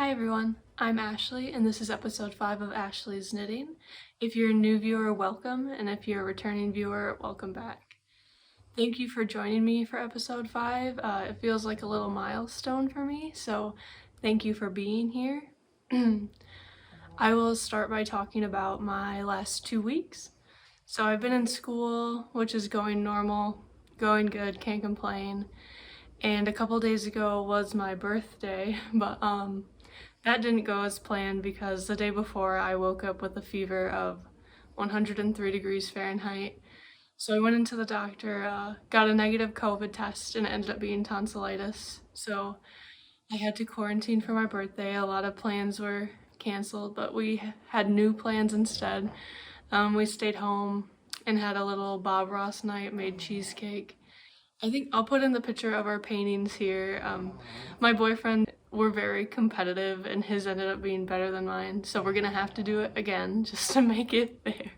Hi everyone, I'm Ashley and this is episode 5 of Ashlees Knitting. If you're a new viewer, welcome, and if you're a returning viewer, welcome back. Thank you for joining me for episode 5. It feels like a little milestone for me, so thank you for being here. I will start by talking about my last 2 weeks. So I've been in school, which is going normal, going good, can't complain. And a couple days ago was my birthday, but that didn't go as planned because the day before I woke up with a fever of 103 degrees Fahrenheit. So I went into the doctor, got a negative COVID test, and it ended up being tonsillitis. So I had to quarantine for my birthday. A lot of plans were canceled, but we had new plans instead. We stayed home and had a little Bob Ross night, made cheesecake. I think I'll put in the picture of our paintings here. My boyfriend, we're very competitive and his ended up being better than mine, so we're gonna have to do it again just to make it fair.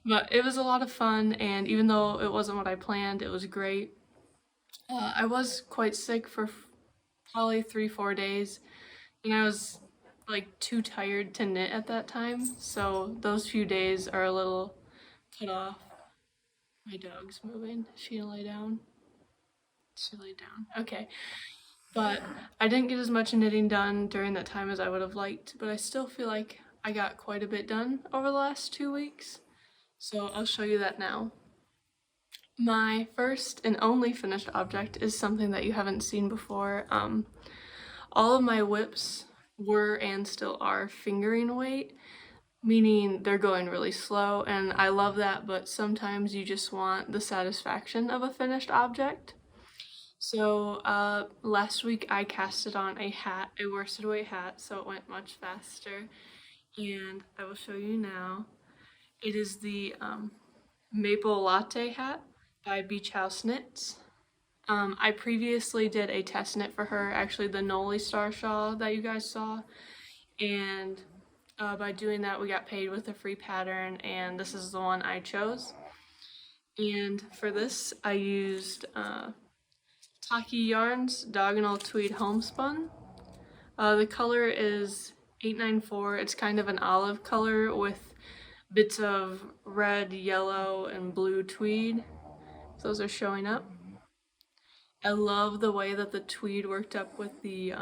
But it was a lot of fun, and even though it wasn't what I planned, it was great. I was quite sick for probably 3-4 days, and I was like too tired to knit at that time, so those few days are a little cut off. My dog's moving. Is she gonna lay down? She laid down. Okay. But I didn't get as much knitting done during that time as I would have liked, but I still feel like I got quite a bit done over the last 2 weeks. So I'll show you that now. My first and only finished object is something that you haven't seen before. All of my whips were and still are fingering weight, meaning they're going really slow, and I love that, but sometimes you just want the satisfaction of a finished object. So last week I casted on a hat, a worsted weight hat, so it went much faster, and I will show you now. It is the Maple Latte hat by Beach House Knits. I previously did a test knit for her, actually the Noli Star shawl that you guys saw, and by doing that we got paid with a free pattern, and this is the one I chose. And for this I used Taki Yarns Diagonal Tweed Homespun. The color is 894. It's kind of an olive color with bits of red, yellow, and blue tweed. Those are showing up. I love the way that the tweed worked up with the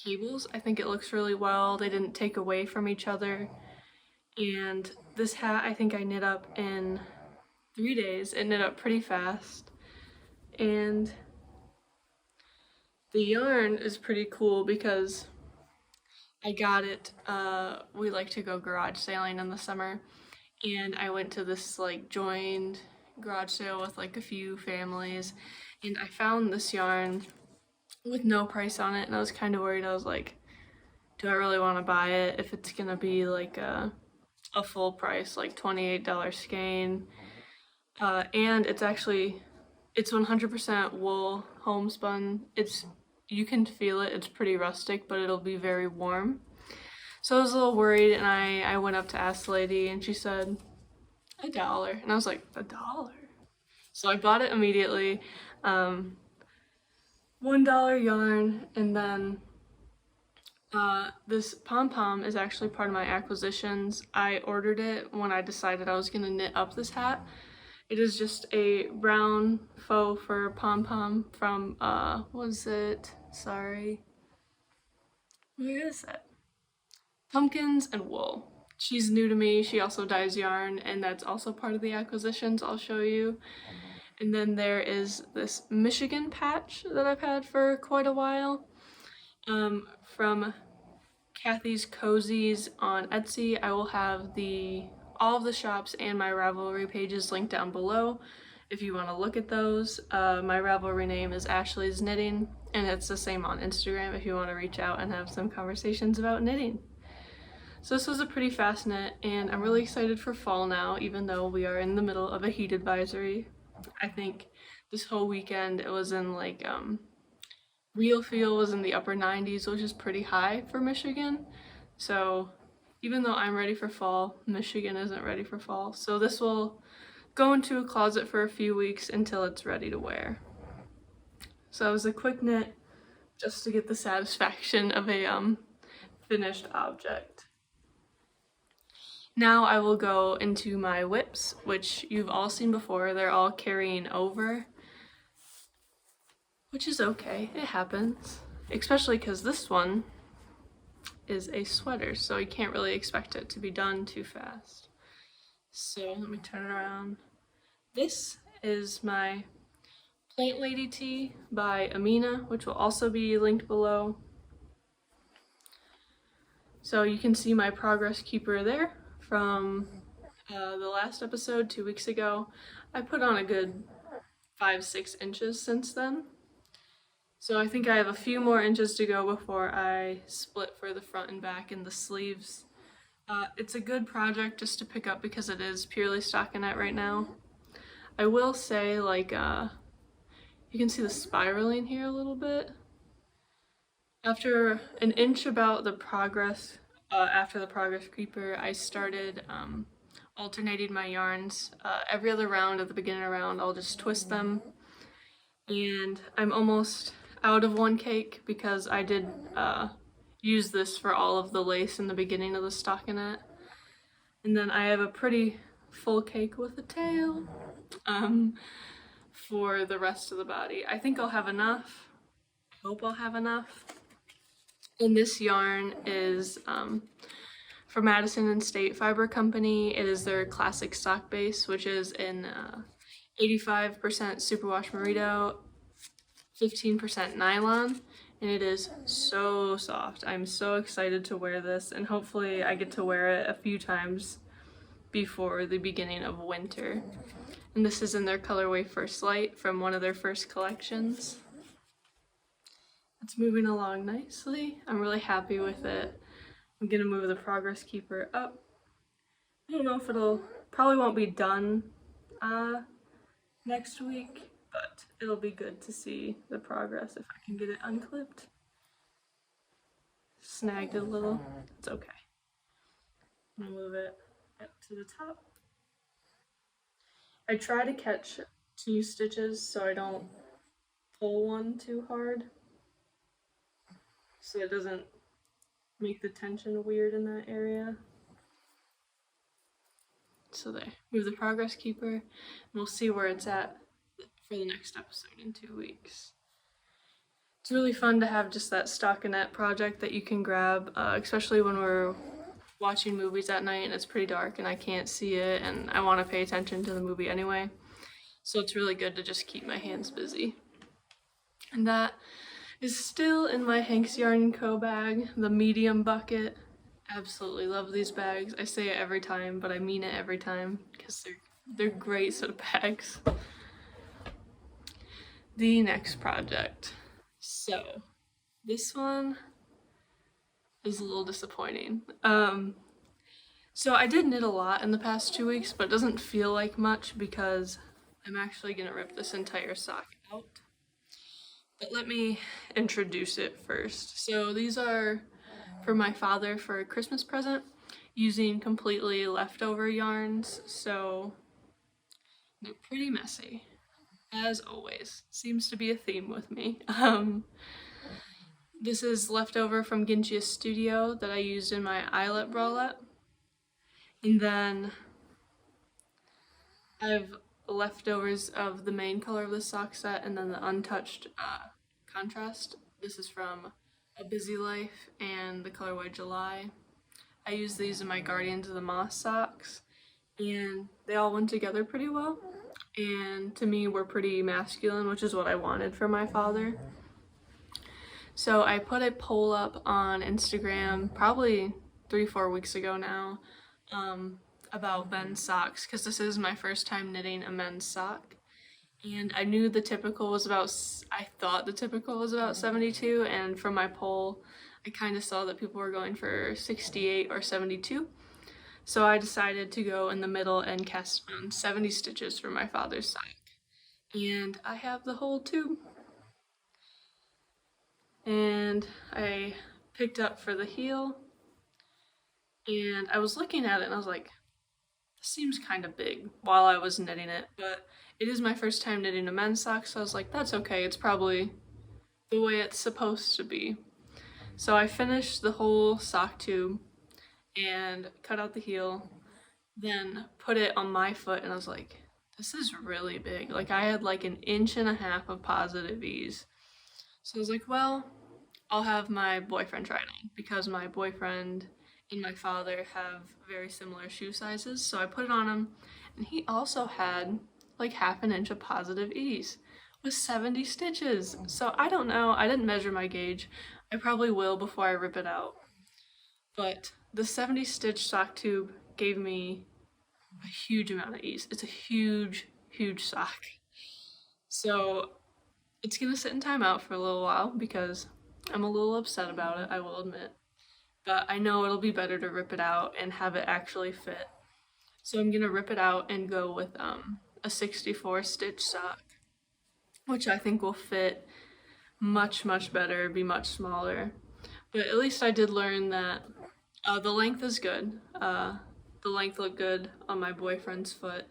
cables. I think it looks really well. They didn't take away from each other. And this hat I think I knit up in 3 days. It knit up pretty fast. And the yarn is pretty cool because I got it, we like to go garage sailing in the summer, and I went to this like joined garage sale with like a few families, and I found this yarn with no price on it, and I was kind of worried. I was like, do I really want to buy it if it's gonna be like a full price, like $28 skein? And it's 100% wool homespun. You can feel it, it's pretty rustic, but it'll be very warm. So I was a little worried, and I went up to ask the lady, and she said, $1. And I was like, $1? So I bought it immediately. $1 yarn, and then this pom-pom is actually part of my acquisitions. I ordered it when I decided I was gonna knit up this hat. It is just a brown faux fur pom-pom from, where is it? Pumpkins and Wool. She's new to me. She also dyes yarn, and that's also part of the acquisitions I'll show you. And then there is this Michigan patch that I've had for quite a while, from Kathy's Cozies on Etsy. I will have all of the shops and my Ravelry pages linked down below if you want to look at those. My Ravelry name is Ashlees Knitting, and it's the same on Instagram if you want to reach out and have some conversations about knitting. So this was a pretty fast knit, and I'm really excited for fall now, even though we are in the middle of a heat advisory. I think this whole weekend it was in like real feel was in the upper 90s, which is pretty high for Michigan. So even though I'm ready for fall, Michigan isn't ready for fall. So this will go into a closet for a few weeks until it's ready to wear. So it was a quick knit, just to get the satisfaction of a finished object. Now I will go into my whips, which you've all seen before. They're all carrying over, which is okay. It happens, especially because this one is a sweater, so you can't really expect it to be done too fast. So let me turn it around. This is my Plant Lady tee by Amina, which will also be linked below. So you can see my progress keeper there from the last episode 2 weeks ago. I put on a good 5-6 inches since then. So I think I have a few more inches to go before I split for the front and back and the sleeves. It's a good project just to pick up because it is purely stockinette right now. I will say, like, you can see the spiraling here a little bit. After an inch about the progress, after the progress creeper, I started alternating my yarns. Every other round at the beginning of the round, I'll just twist them. And I'm almost out of one cake because I did use this for all of the lace in the beginning of the stockinette. And then I have a pretty full cake with a tail for the rest of the body. I think I'll have enough. I hope I'll have enough. And this yarn is from Madison and State Fiber Company. It is their classic stock base, which is in 85% superwash merino, 15% nylon, and it is so soft. I'm so excited to wear this, and hopefully I get to wear it a few times before the beginning of winter. And this is in their colorway First Light from one of their first collections. It's moving along nicely. I'm really happy with it. I'm gonna move the progress keeper up. I don't know if probably won't be done next week, but it'll be good to see the progress if I can get it unclipped. Snagged it a little. It's okay. I'm gonna move it up to the top. I try to catch 2 stitches so I don't pull one too hard, so it doesn't make the tension weird in that area. So there, move the progress keeper, and we'll see where it's at for the next episode in 2 weeks. It's really fun to have just that stockinette project that you can grab, especially when we're watching movies at night and it's pretty dark and I can't see it and I want to pay attention to the movie anyway. So it's really good to just keep my hands busy. And that is still in my Hanks Yarn & Co. bag, the medium bucket. Absolutely love these bags. I say it every time, but I mean it every time because they're great set of bags. The next project. So this one is a little disappointing. So I did knit a lot in the past 2 weeks, but it doesn't feel like much because I'm actually gonna rip this entire sock out. But let me introduce it first. So these are for my father for a Christmas present, using completely leftover yarns, so they're pretty messy, as always. Seems to be a theme with me. This is leftover from Ginchia's Studio that I used in my eyelet bralette. And then I have leftovers of the main color of the sock set and then the untouched contrast. This is from A Busy Life and the colorway July. I used these in my Guardians of the Moss socks and they all went together pretty well. And to me were pretty masculine, which is what I wanted for my father. So I put a poll up on Instagram probably 3-4 weeks ago now about men's socks, because this is my first time knitting a men's sock. And I knew the typical was I thought the typical was about 72, and from my poll I kind of saw that people were going for 68 or 72. So I decided to go in the middle and cast on 70 stitches for my father's sock. And I have the whole tube. And I picked up for the heel, and I was looking at it and I was like, this seems kind of big while I was knitting it, but it is my first time knitting a men's sock, so I was like, that's okay, it's probably the way it's supposed to be. So I finished the whole sock tube and cut out the heel, then put it on my foot, and I was like, this is really big. Like, I had like 1.5 inches of positive ease. So I was like, well, I'll have my boyfriend try it on because my boyfriend and my father have very similar shoe sizes. So I put it on him, and he also had like 1/2 inch of positive ease with 70 stitches. So I don't know. I didn't measure my gauge. I probably will before I rip it out. But the 70 stitch sock tube gave me a huge amount of ease. It's a huge, huge sock. So it's gonna sit in timeout for a little while because I'm a little upset about it, I will admit. But I know it'll be better to rip it out and have it actually fit. So I'm gonna rip it out and go with a 64 stitch sock, which I think will fit much, much better, be much smaller. But at least I did learn that the length is good. The length looked good on my boyfriend's foot,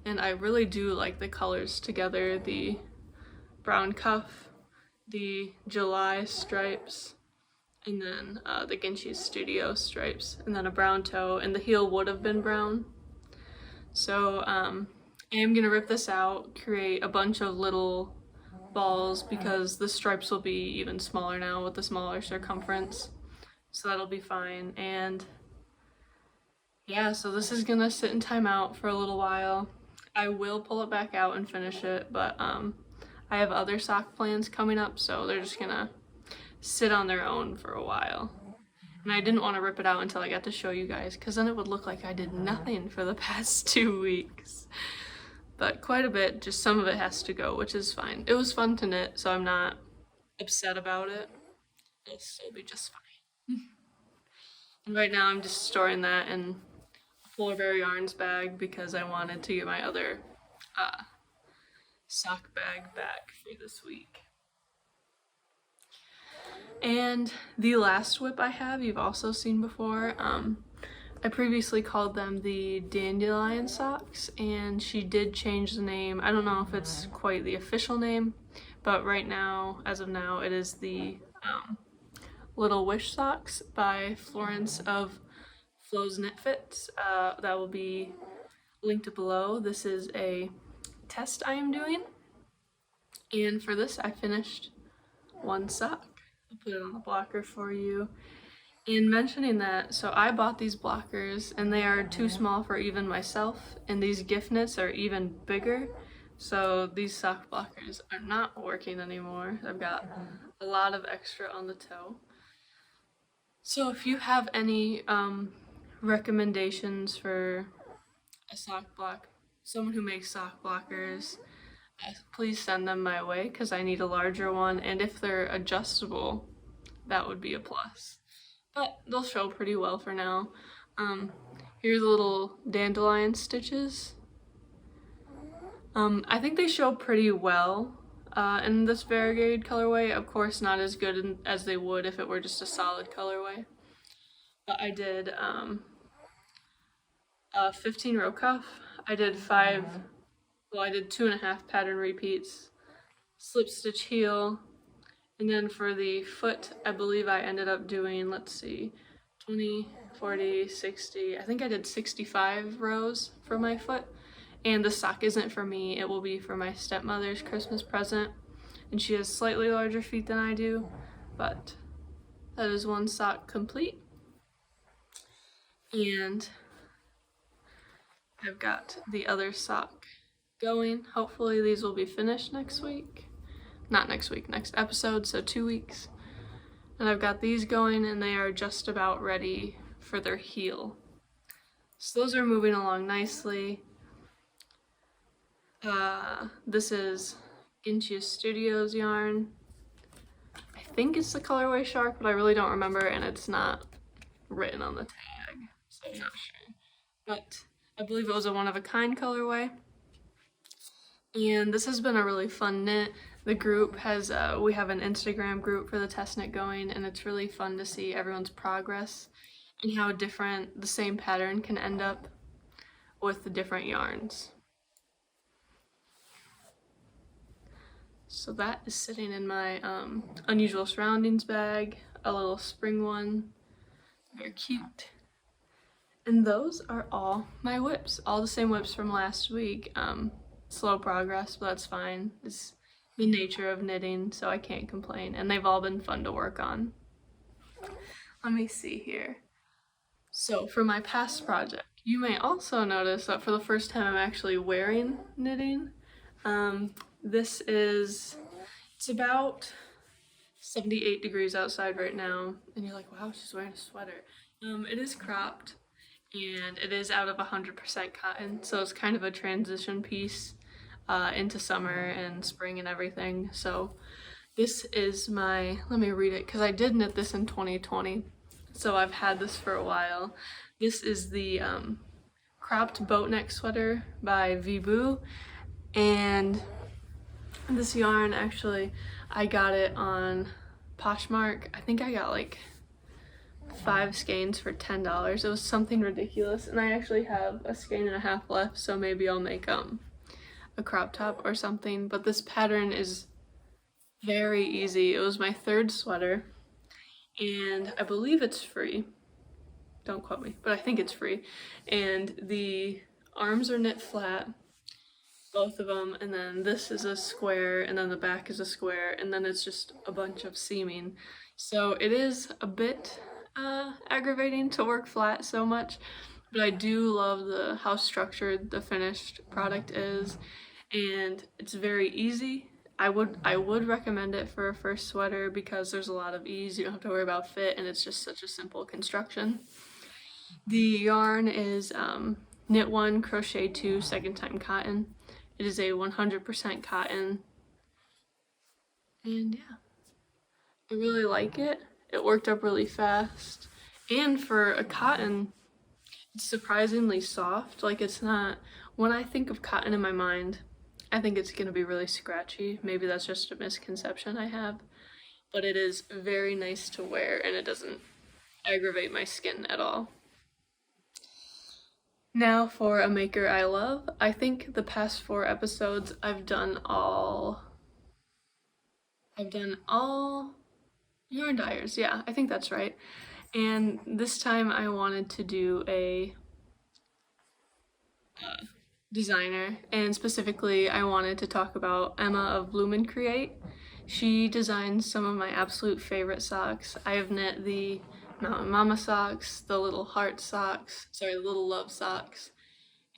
and I really do like the colors together, the brown cuff, the July stripes, and then the Ginchi's Studio stripes, and then a brown toe, and the heel would have been brown. So I am gonna rip this out, create a bunch of little balls because the stripes will be even smaller now with the smaller circumference. So that'll be fine. And yeah, so this is gonna sit in timeout for a little while. I will pull it back out and finish it, but I have other sock plans coming up, so they're just gonna sit on their own for a while. And I didn't want to rip it out until I got to show you guys, because then it would look like I did nothing for the past 2 weeks. But quite a bit, just some of it has to go, which is fine. It was fun to knit, so I'm not upset about it. It'll still be just fine. And right now I'm just storing that in a Polar Bear Yarns bag because I wanted to get my other sock bag back for this week. And the last whip I have, you've also seen before. I previously called them the Dandelion socks, and she did change the name. I don't know if it's quite the official name, but right now, as of now, it is the Little Wish socks by Florence of Flo's Knit Fits. That will be linked below. This is a test I am doing, and for this I finished one sock. I'll put it on the blocker for you. In mentioning that, so I bought these blockers and they are too small for even myself, and these gift knits are even bigger, so these sock blockers are not working anymore. I've got a lot of extra on the toe. So if you have any recommendations for a sock block, someone who makes sock blockers, please send them my way because I need a larger one, and if they're adjustable, that would be a plus. But they'll show pretty well for now. Here's the little dandelion stitches. I think they show pretty well in this variegated colorway. Of course, not as good as they would if it were just a solid colorway. But I did a 15 row cuff. I did 2.5 pattern repeats, slip stitch heel, and then for the foot, I believe I ended up doing, let's see, 20, 40, 60, I think I did 65 rows for my foot. And the sock isn't for me, it will be for my stepmother's Christmas present. And she has slightly larger feet than I do, but that is one sock complete. And I've got the other sock going. Hopefully these will be finished next week. Not next week, next episode, so 2 weeks. And I've got these going and they are just about ready for their heel. So those are moving along nicely. This is Ginchi's Studios yarn. I think it's the colorway Shark, but I really don't remember, and it's not written on the tag, so I'm not sure. But I believe it was a one-of-a-kind colorway. And this has been a really fun knit. The group has, we have an Instagram group for the test knit going, and it's really fun to see everyone's progress and how different the same pattern can end up with the different yarns. So that is sitting in my unusual surroundings bag, a little spring one, very cute. And those are all my whips, all the same whips from last week. Slow progress, but that's fine. It's the nature of knitting, so I can't complain. And they've all been fun to work on. Let me see here. So for my past project, you may also notice that for the first time I'm actually wearing knitting. This is, it's about 78 degrees outside right now, and you're like, wow, she's wearing a sweater. It is cropped, and it is out of 100% cotton, so it's kind of a transition piece into summer and spring and everything. So this is my, let me read it, because I did knit this in 2020, so I've had this for a while. This is the cropped boat neck sweater by Vibu, and this yarn, actually, I got it on Poshmark. I think I got like 5 skeins for $10. It was something ridiculous, and I actually have a skein and a half left, so maybe I'll make a crop top or something. But this pattern is very easy. It was my 3rd sweater, and I believe it's free. Don't quote me, but I think it's free. And the arms are knit flat, both of them, and then this is a square, and then the back is a square, and then it's just a bunch of seaming. So it is a bit aggravating to work flat so much, but I do love how structured the finished product is, and it's very easy. I would recommend it for a first sweater because there's a lot of ease. You don't have to worry about fit, and it's just such a simple construction. The yarn is knit 1, crochet 2, second time cotton. It is a 100% cotton, and yeah, I really like it. It worked up really fast, and for a cotton, it's surprisingly soft. Like, it's not, when I think of cotton in my mind, I think it's gonna be really scratchy. Maybe that's just a misconception I have, but it is very nice to wear, and it doesn't aggravate my skin at all. Now for a maker I love. I think the past 4 episodes I've done all yarn dyers. Yeah, I think that's right. And this time I wanted to do a designer, and specifically I wanted to talk about Emma of Bloom and Create. She designs some of my absolute favorite socks. I have knit the Mountain Mama socks, the Little Heart socks, Little Love socks,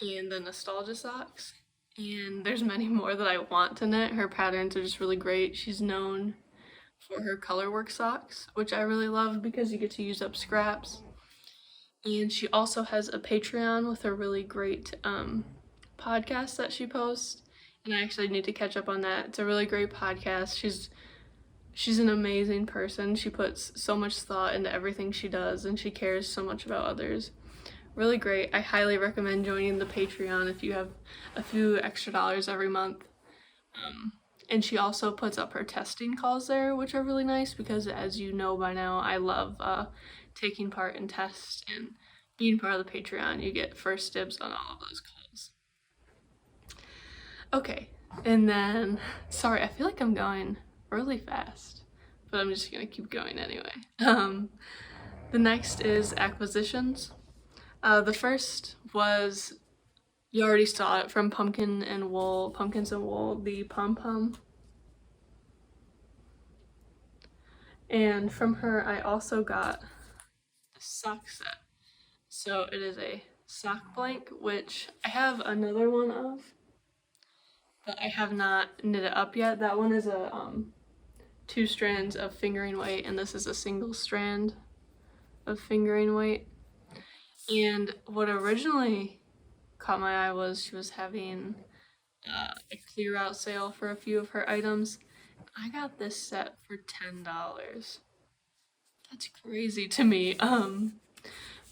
and the Nostalgia socks. And there's many more that I want to knit. Her patterns are just really great. She's known for her colorwork socks, which I really love because you get to use up scraps. And she also has a Patreon with a really great podcast that she posts, and I actually need to catch up on that. It's a really great podcast. She's an amazing person. She puts so much thought into everything she does, and she cares so much about others. Really great. I highly recommend joining the Patreon if you have a few extra dollars every month. And she also puts up her testing calls there, which are really nice because, as you know by now, I love taking part in tests, and being part of the Patreon, you get first dibs on all of those calls. Okay, and then, sorry, I feel like I'm going really fast, but I'm just gonna keep going anyway. The next is acquisitions. The first was, you already saw it, from Pumpkins and Wool, the pom-pom. And from her, I also got a sock set. So it is a sock blank, which I have another one of, but I have not knit it up yet. That one is a 2 strands of fingering weight, and this is a single strand of fingering weight. And what originally caught my eye was she was having a clear out sale for a few of her items. I got this set for $10. That's crazy to me.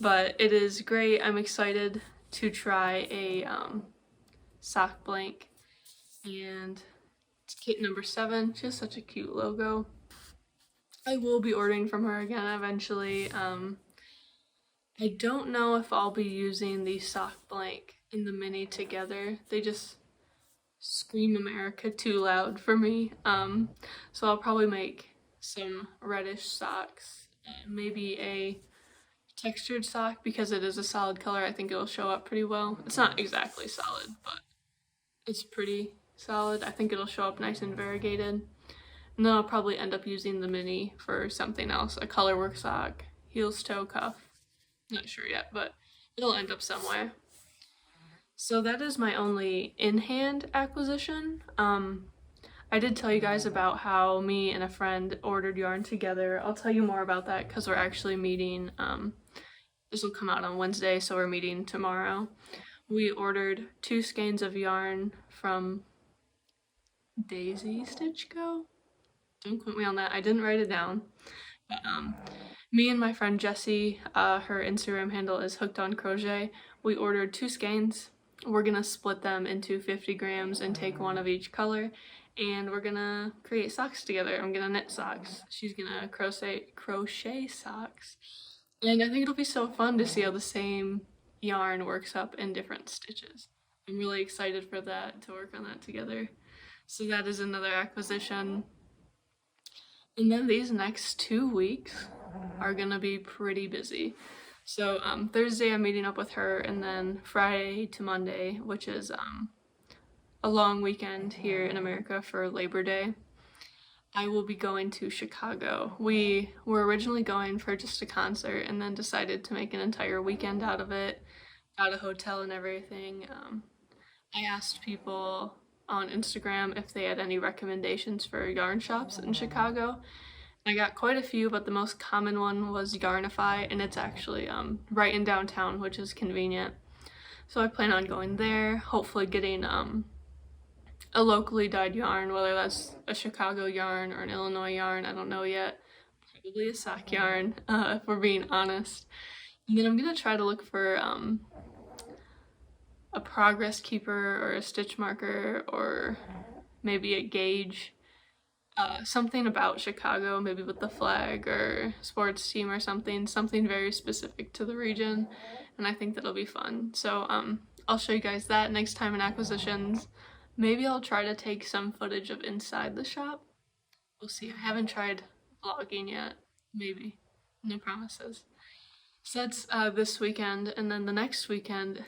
But it is great. I'm excited to try a sock blank, and it's kit number 7. She has such a cute logo. I will be ordering from her again eventually. I don't know if I'll be using the sock blank and the mini together. They just Scream America too loud for me. So I'll probably make some reddish socks, maybe a textured sock because it is a solid color. I think it'll show up pretty well. It's not exactly solid, but it's pretty solid. I think it'll show up nice and variegated. And then I'll probably end up using the mini for something else, a colorwork sock, heels toe cuff. Not sure yet, but it'll end up somewhere. So that is my only in-hand acquisition. I did tell you guys about how me and a friend ordered yarn together. I'll tell you more about that because we're actually meeting. This will come out on Wednesday, so we're meeting tomorrow. We ordered 2 skeins of yarn from Daisy Stitch Co. Don't quote me on that. I didn't write it down. But me and my friend Jessie, her Instagram handle is Hooked on Crochet. We ordered 2 skeins. We're gonna split them into 50 grams and take one of each color, and we're gonna create socks together. I'm gonna knit socks. She's gonna crochet socks. And I think it'll be so fun to see how the same yarn works up in different stitches. I'm really excited for that, to work on that together. So that is another acquisition. And then these next 2 weeks are gonna be pretty busy. So Thursday I'm meeting up with her, and then Friday to Monday, which is a long weekend here in America for Labor Day, I will be going to Chicago. We were originally going for just a concert and then decided to make an entire weekend out of it, got a hotel and everything. I asked people on Instagram if they had any recommendations for yarn shops in Chicago. I got quite a few, but the most common one was Yarnify, and it's actually right in downtown, which is convenient. So I plan on going there, hopefully getting a locally dyed yarn, whether that's a Chicago yarn or an Illinois yarn, I don't know yet. Probably a sock yarn, if we're being honest. And then I'm gonna try to look for a progress keeper or a stitch marker or maybe a gauge. Something about Chicago, maybe with the flag or sports team or something very specific to the region, and I think that'll be fun. So I'll show you guys that next time in acquisitions. Maybe I'll try to take some footage of inside the shop. We'll see. I haven't tried vlogging yet. Maybe. No promises. So that's this weekend, and then the next weekend,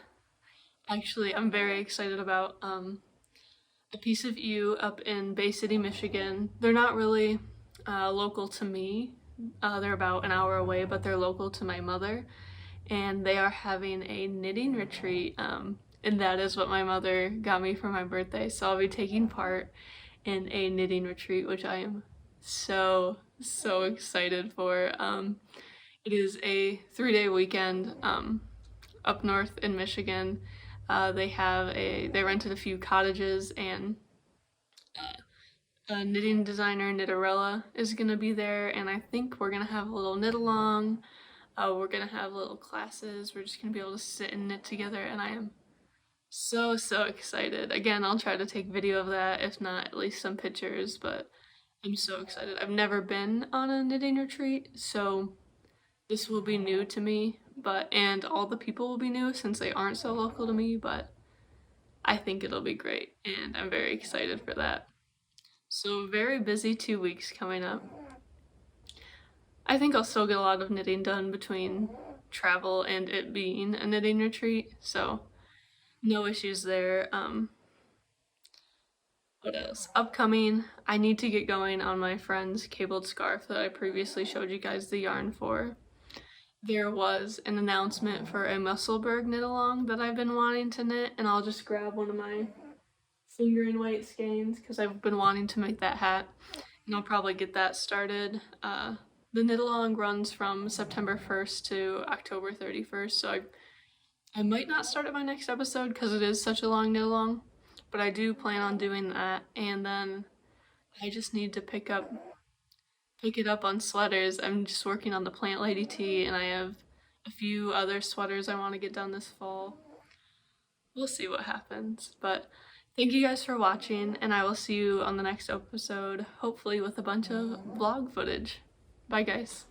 actually, I'm very excited about A Piece of You up in Bay City, Michigan. They're not really local to me. They're about an hour away, but they're local to my mother. And they are having a knitting retreat. And that is what my mother got me for my birthday. So I'll be taking part in a knitting retreat, which I am so excited for. It is a 3-day weekend up north in Michigan. They rented a few cottages, and a knitting designer, Knitterella, is gonna be there, and I think we're gonna have a little knit along. We're gonna have little classes. We're just gonna be able to sit and knit together, and I am so excited. Again, I'll try to take video of that, if not at least some pictures, but I'm so excited. I've never been on a knitting retreat, so this will be new to me. And all the people will be new since they aren't so local to me, but I think it'll be great, and I'm very excited for that. So very busy 2 weeks coming up. I think I'll still get a lot of knitting done between travel and it being a knitting retreat, so no issues there. What else? Upcoming, I need to get going on my friend's cabled scarf that I previously showed you guys the yarn for. There was an announcement for a Musselburgh knit along that I've been wanting to knit, and I'll just grab one of my finger and weight skeins because I've been wanting to make that hat, and I'll probably get that started. The knit along runs from September 1st to October 31st, so I might not start at my next episode because it is such a long knit along, but I do plan on doing that, and then I just need to pick it up on sweaters. I'm just working on the Plant Lady tee, and I have a few other sweaters I want to get done this fall. We'll see what happens, but thank you guys for watching, and I will see you on the next episode, hopefully with a bunch of vlog footage. Bye guys.